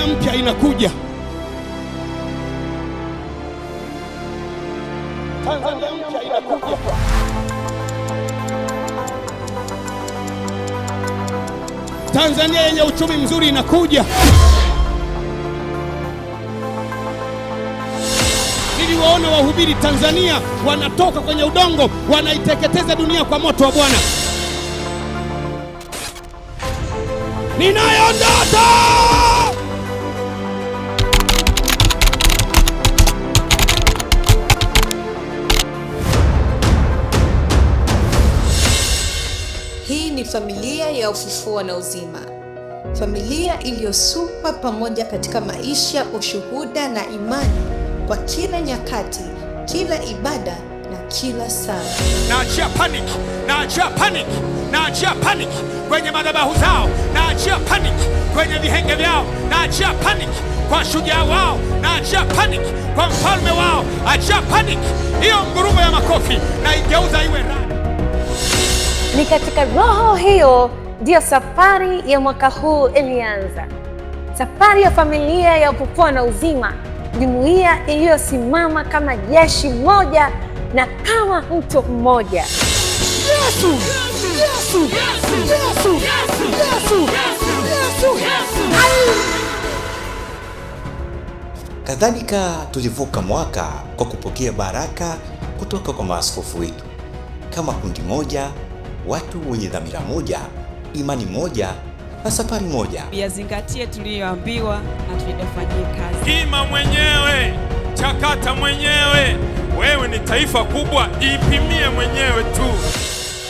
Tanzania mpya inakuja. Tanzania mpya inakuja. Tanzania yenye uchumi mzuri inakuja. Niliwaona wahubiri Tanzania wanatoka kwenye udongo, wanaiteketeza dunia kwa moto wa Bwana. Ninayo ndoto! Hii ni familia ya Ufufuo na Uzima, familia iliyosukwa pamoja katika maisha, ushuhuda na imani kwa kila nyakati, kila ibada na kila saa. Naachia panic, naachia panic, naachia panic kwenye madhabahu zao, naachia panic kwenye vihenge vyao, naachia panic kwa shujaa wao, naachia panic kwa mfalme wao, achia panic. Hiyo ngurumo ya makofi na igeuza iwe radi. Ni katika roho hiyo ndiyo safari ya mwaka huu ilianza. Safari ya familia ya Ufufuo na Uzima, jumuiya iliyosimama kama jeshi moja na kama mtu mmoja. Yesu! Yesu! Yesu! Yesu! Yesu! Kadhalika tulivuka mwaka kwa kupokea baraka kutoka kwa maaskofu wetu kama kundi moja, watu wenye dhamira moja, imani moja na safari moja. Yazingatie tuliyoambiwa na tuyafanyie kazi. Ima mwenyewe, chakata mwenyewe. Wewe ni taifa kubwa, ipimie mwenyewe tu.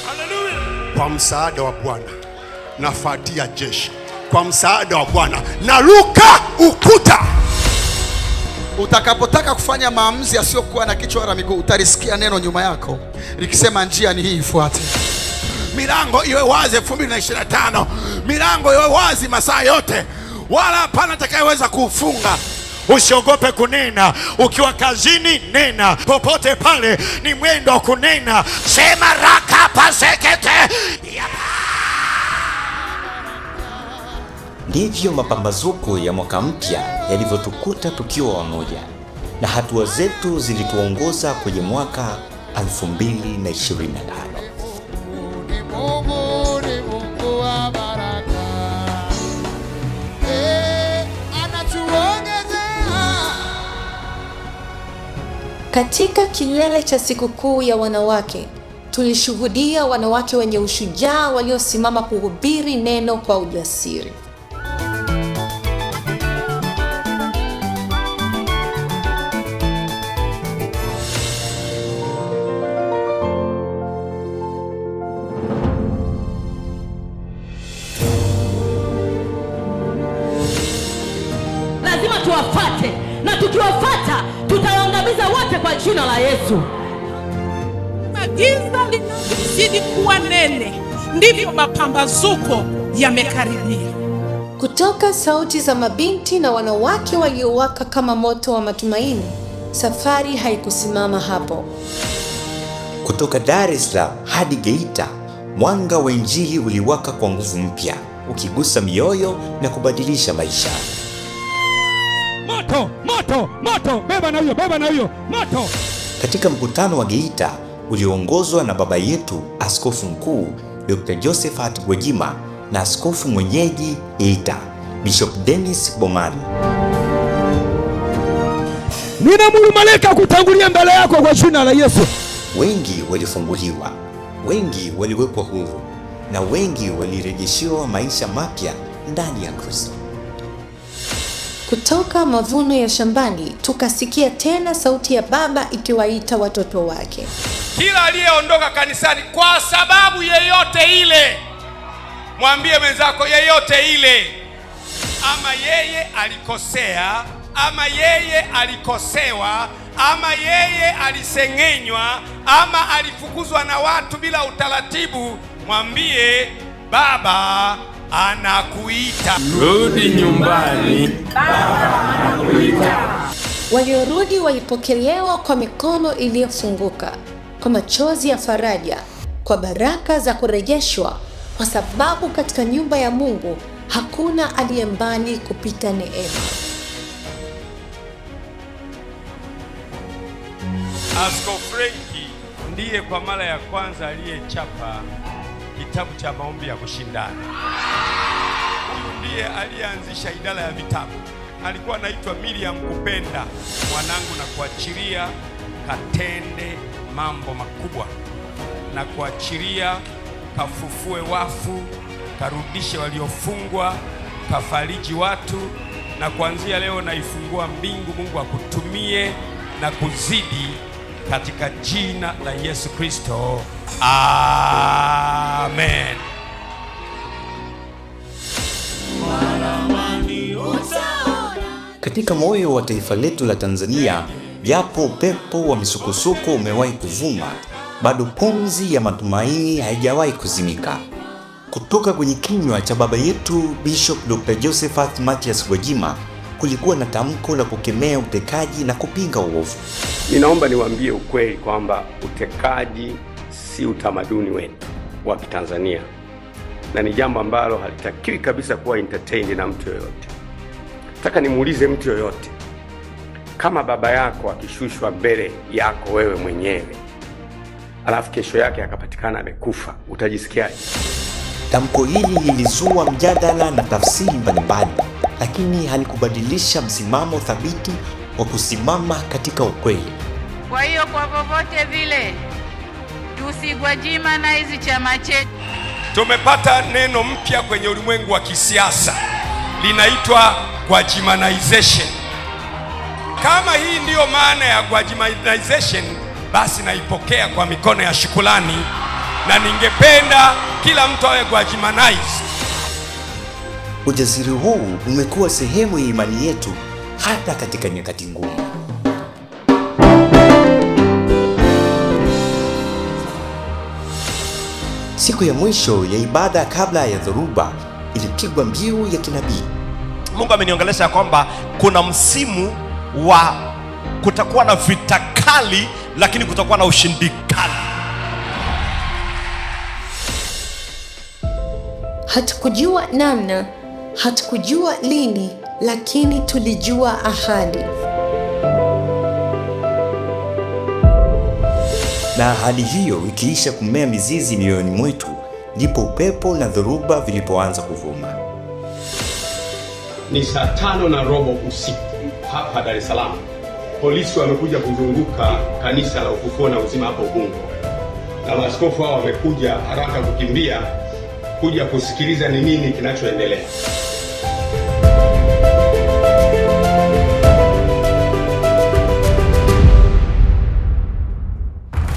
Haleluya! Kwa msaada wa Bwana nafuatia jeshi. Kwa msaada wa Bwana naruka ukuta. Utakapotaka kufanya maamuzi yasiyokuwa na kichwa wala miguu, utalisikia neno nyuma yako likisema njia ni hii, ifuate. Milango iwe wazi 2025. Milango iwe wazi masaa yote, wala hapana atakayeweza kufunga. Usiogope kunena. Ukiwa kazini nena, popote pale ni mwendo wa kunena. Sema rakapa sekete. Ndivyo mapambazuko ya mwaka mpya yalivyotukuta tukiwa wamoja, na hatua zetu zilituongoza kwenye mwaka 2025. Katika kilele cha sikukuu ya wanawake, tulishuhudia wanawake wenye ushujaa waliosimama kuhubiri neno kwa ujasiri. Lazima tuwafate, na tukiwafata tutawaangamiza wote kwa jina la Yesu. Giza linazidi kuwa nene, ndivyo mapambazuko yamekaribia. Kutoka sauti za mabinti na wanawake waliowaka kama moto wa matumaini, safari haikusimama hapo. Kutoka Dar es Salaam hadi Geita, mwanga wa Injili uliwaka kwa nguvu mpya, ukigusa mioyo na kubadilisha maisha. Moto, moto, moto, beba na huyo, beba na huyo, moto. Katika mkutano wa Geita ulioongozwa na baba yetu Askofu Mkuu Dr. Josephat Gwajima na askofu mwenyeji Geita Bishop Dennis Bomani. Ninamuru malaika kutangulia mbele yako kwa jina la Yesu. Wengi walifunguliwa, wengi waliwekwa huru, na wengi walirejeshewa maisha mapya ndani ya Kristo. Kutoka mavuno ya shambani tukasikia tena sauti ya Baba ikiwaita watoto wake. Kila aliyeondoka kanisani kwa sababu yeyote ile, mwambie mwenzako yeyote ile, ama yeye alikosea, ama yeye alikosewa, ama yeye aliseng'enywa, ama alifukuzwa na watu bila utaratibu, mwambie Baba anakuita. Rudi nyumbani. Baba anakuita. Waliorudi walipokelewa kwa mikono iliyofunguka, kwa machozi ya faraja, kwa baraka za kurejeshwa, kwa sababu katika nyumba ya Mungu Hakuna aliye mbali kupita neema. Askofu Frenki ndiye kwa mara ya kwanza aliyechapa kitabu cha maombi ya kushindana. Huyu ndiye aliyeanzisha idara ya vitabu. Alikuwa anaitwa Miriam Kupenda. Mwanangu, na kuachilia katende mambo makubwa, na kuachilia kafufue wafu, karudishe waliofungwa, kafariji watu, na kuanzia leo naifungua mbingu. Mungu akutumie na kuzidi katika jina la Yesu Kristo. Amen. Katika moyo wa taifa letu la Tanzania, japo upepo wa misukosuko umewahi kuvuma, bado pumzi ya matumaini haijawahi kuzimika. Kutoka kwenye kinywa cha baba yetu Bishop Dr. Josephat Mathias Gwajima kulikuwa na tamko la kukemea utekaji na kupinga uovu. Ninaomba niwaambie ukweli kwamba utekaji si utamaduni wetu wa Kitanzania, na ni jambo ambalo halitakiwi kabisa kuwa entertained na mtu yoyote. Nataka nimuulize mtu yoyote, kama baba yako akishushwa mbele yako wewe mwenyewe, alafu kesho yake akapatikana amekufa, utajisikiaje? Tamko hili lilizua mjadala na tafsiri mbalimbali, lakini halikubadilisha msimamo thabiti wa kusimama katika ukweli. Kwa hiyo kwa vovote vile tusigwajimanize chama chetu. Tumepata neno mpya kwenye ulimwengu wa kisiasa, linaitwa Gwajimanization. Kama hii ndiyo maana ya Gwajimanization, basi naipokea kwa mikono ya shukrani, na ningependa kila mtu awe Gwajimanize. Ujasiri huu umekuwa sehemu ya imani yetu hata katika nyakati ngumu. Siku ya mwisho ya ibada kabla ya dhoruba ilipigwa mbiu ya kinabii. Mungu ameniongelesha kwamba kuna msimu wa kutakuwa na vita kali, lakini kutakuwa na ushindi kali. Hatukujua namna, hatukujua lini, lakini tulijua ahadi. Na ahadi hiyo ikiisha kumea mizizi mioyoni mwetu, ndipo upepo na dhoruba vilipoanza kuvuma. Ni saa 5:15 usiku hapa Dar es Salaam. Polisi wamekuja kuzunguka kanisa la Ufufuo na Uzima hapo Ubungo, na maaskofu hao wamekuja haraka kukimbia kuja kusikiliza ni nini kinachoendelea.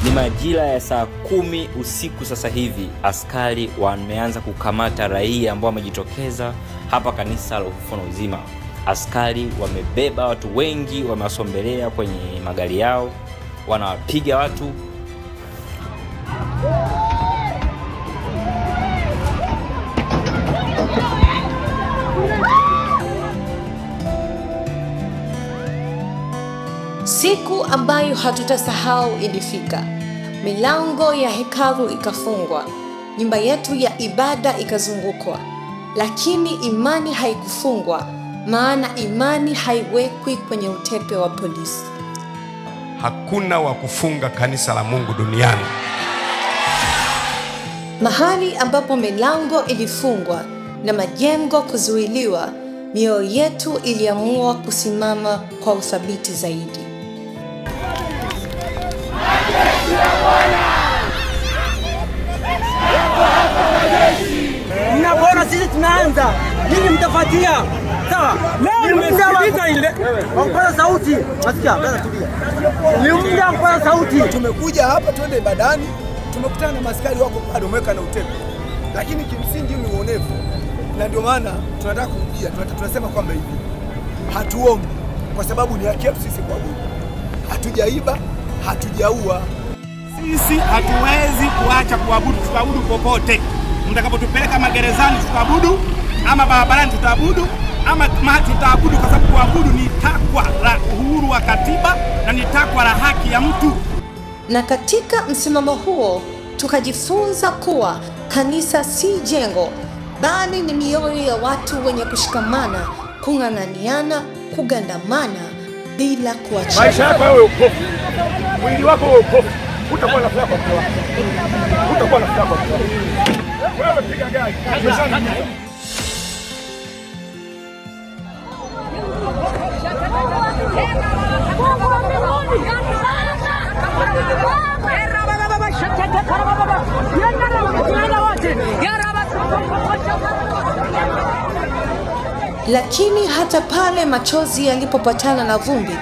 Ni majira ya saa 10 usiku sasa hivi. Askari wameanza kukamata raia ambao wamejitokeza hapa kanisa la Ufufuo na Uzima. Askari wamebeba watu wengi, wamewasombelea kwenye magari yao, wanawapiga watu. Siku ambayo hatutasahau ilifika. Milango ya hekalu ikafungwa, nyumba yetu ya ibada ikazungukwa, lakini imani haikufungwa, maana imani haiwekwi kwenye utepe wa polisi. Hakuna wa kufunga kanisa la Mungu duniani. Mahali ambapo milango ilifungwa na majengo kuzuiliwa, mioyo yetu iliamua kusimama kwa uthabiti zaidi. Mnaona sisi tunaanza, ninyi mtafuatia. Sawa? Leo nimesabika ile. Ongeza sauti. Nasikia, bwana tulia. Ni muda kwa sauti. Tumekuja hapa twende ibadani, tumekutana na maskari wako bado wameweka na utepe. Lakini kimsingi ni uonevu. Na ndio maana tunataka kurudia, tunasema kwamba hivi. Hatuombi kwa sababu ni haki yetu sisi kuabudu. Hatujaiba, hatujaua. Sisi hatuwezi kuacha kuabudu, tutaabudu popote. Mtakapotupeleka magerezani tutaabudu, ama barabarani tutaabudu, ama tutaabudu, kwa sababu kuabudu ni takwa la uhuru wa katiba na ni takwa la haki ya mtu. Na katika msimamo huo tukajifunza kuwa kanisa si jengo, bali ni mioyo ya watu wenye kushikamana, kung'ang'aniana, kugandamana bila kuachana. Maisha yako wewe upofu, mwili wako wewe upofu, utakuwa na furaha kwa mke wako, utakuwa na furaha kwa mke wako. Wewe piga gari Lakini hata pale machozi yalipopatana na vumbi,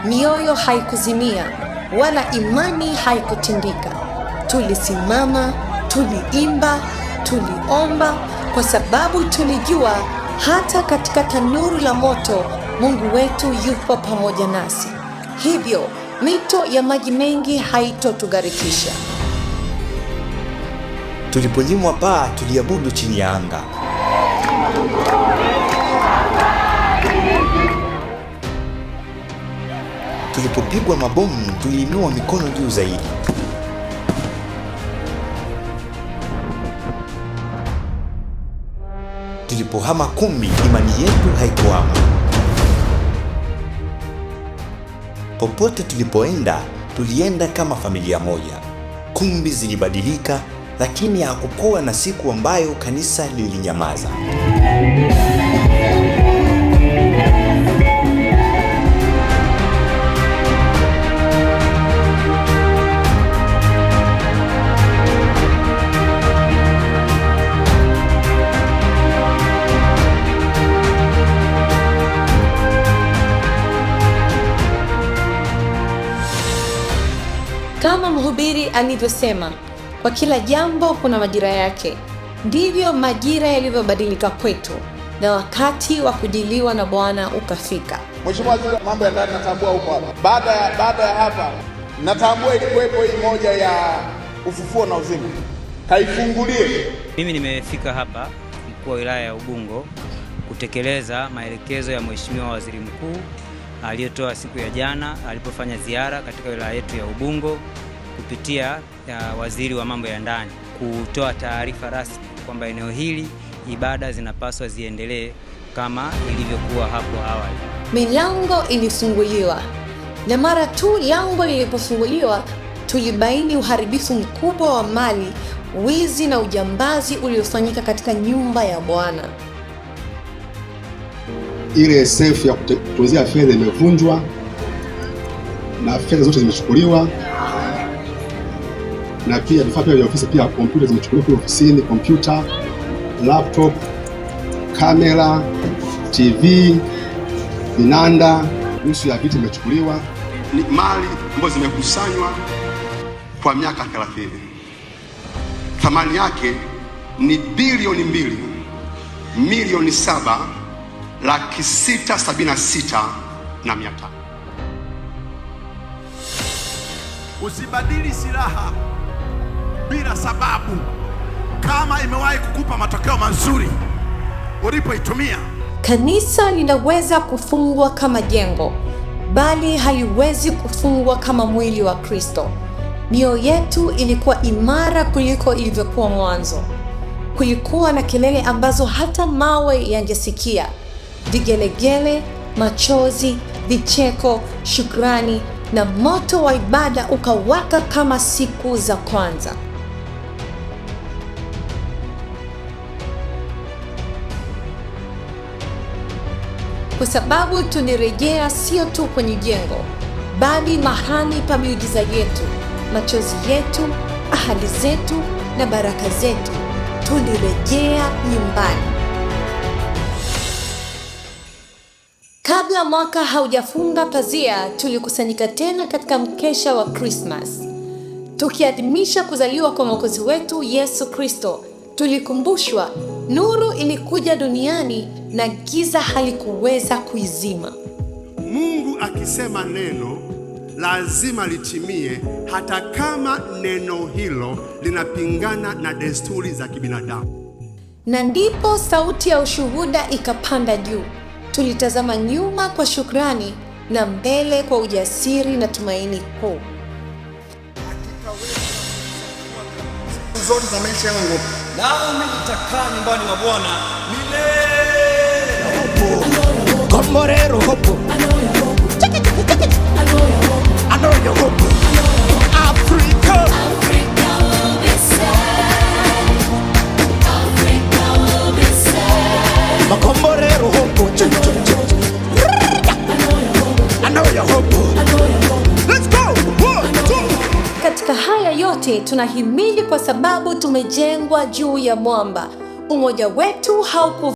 mioyo haikuzimia wala imani haikutindika. Tulisimama, tuliimba, tuliomba, kwa sababu tulijua hata katika tanuru la moto Mungu wetu yupo pamoja nasi. Hivyo mito ya maji mengi haitotugharikisha. Tuliponyimwa paa, tuliabudu chini ya anga. Tulipopigwa mabomu, tuliinua mikono juu zaidi. Tulipohama kumbi, imani yetu haikuhama. Popote tulipoenda, tulienda kama familia moja. Kumbi zilibadilika, lakini hakukuwa na siku ambayo kanisa lilinyamaza. Kama mhubiri alivyosema, kwa kila jambo kuna majira yake. Ndivyo majira yalivyobadilika kwetu na wakati wa kujiliwa na Bwana ukafika. Mheshimiwa Waziri wa mambo ya ndani, natambua huko hapa. Baada ya hapa, natambua ilikuwepo hii moja ya ufufuo na uzima. Kaifungulie. Mimi nimefika hapa mkuu wa wilaya ya Ubungo kutekeleza maelekezo ya Mheshimiwa Waziri Mkuu aliyotoa siku ya jana alipofanya ziara katika wilaya yetu ya Ubungo kupitia waziri wa mambo ya ndani, kutoa taarifa rasmi kwamba eneo hili ibada zinapaswa ziendelee kama ilivyokuwa hapo awali. Milango ilifunguliwa, na mara tu lango lilipofunguliwa tulibaini uharibifu mkubwa wa mali, wizi na ujambazi uliofanyika katika nyumba ya Bwana. Ile safe ya kutunzia fedha imevunjwa na fedha zote zimechukuliwa, na pia vifaa vya ofisi, pia kompyuta zimechukuliwa kwa ofisini, kompyuta, laptop, kamera, TV, vinanda, nusu ya viti imechukuliwa. Ni mali ambazo zimekusanywa kwa miaka 30. Thamani yake ni bilioni 2,776,500. Usibadili silaha bila sababu. Kama imewahi kukupa matokeo mazuri ulipoitumia. Kanisa linaweza kufungwa kama jengo, bali haliwezi kufungwa kama mwili wa Kristo. Mioyo yetu ilikuwa imara kuliko ilivyokuwa mwanzo. Kulikuwa na kelele ambazo hata mawe yangesikia, vigelegele, machozi, vicheko, shukrani, na moto wa ibada ukawaka kama siku za kwanza. Kwa sababu tulirejea sio tu kwenye jengo, bali mahali pa miujiza yetu, machozi yetu, ahadi zetu na baraka zetu. Tulirejea nyumbani. Kabla mwaka haujafunga pazia, tulikusanyika tena katika mkesha wa Christmas. Tukiadhimisha kuzaliwa kwa Mwokozi wetu Yesu Kristo, tulikumbushwa nuru ilikuja duniani na giza halikuweza kuizima. Mungu akisema neno lazima litimie, hata kama neno hilo linapingana na desturi za kibinadamu. Na ndipo sauti ya ushuhuda ikapanda juu. Tulitazama nyuma kwa shukrani na mbele kwa ujasiri na tumaini kuu. Zote za maisha yangu nami nitakaa nyumbani mwa Bwana milele. Komorero hopo. I know your hope. Africa. Africa will be saved. Africa will be saved. Makomorero hopo. I know your hope. Let's go. 1, 2. Katika haya yote tunahimili kwa sababu tumejengwa juu ya mwamba. Umoja wetu hauku